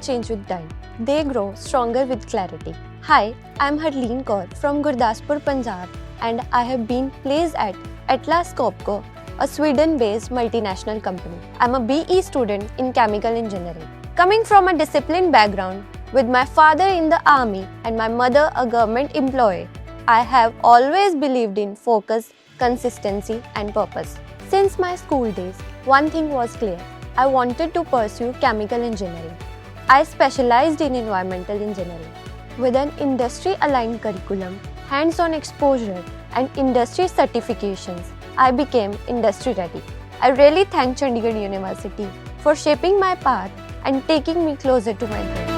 don't change with time. They grow stronger with clarity. Hi, I'm Harleen Kaur from Gurdaspur, Punjab, and I have been placed at Atlas Copco, a Sweden-based multinational company. I'm a BE student in chemical engineering. Coming from a disciplined background, with my father in the army and my mother a government employee, I have always believed in focus, consistency and purpose. Since my school days, one thing was clear. I wanted to pursue chemical engineering. I specialized in environmental engineering. With an industry-aligned curriculum, hands-on exposure and industry certifications, I became industry ready. I really thank Chandigarh University for shaping my path and taking me closer to my dream.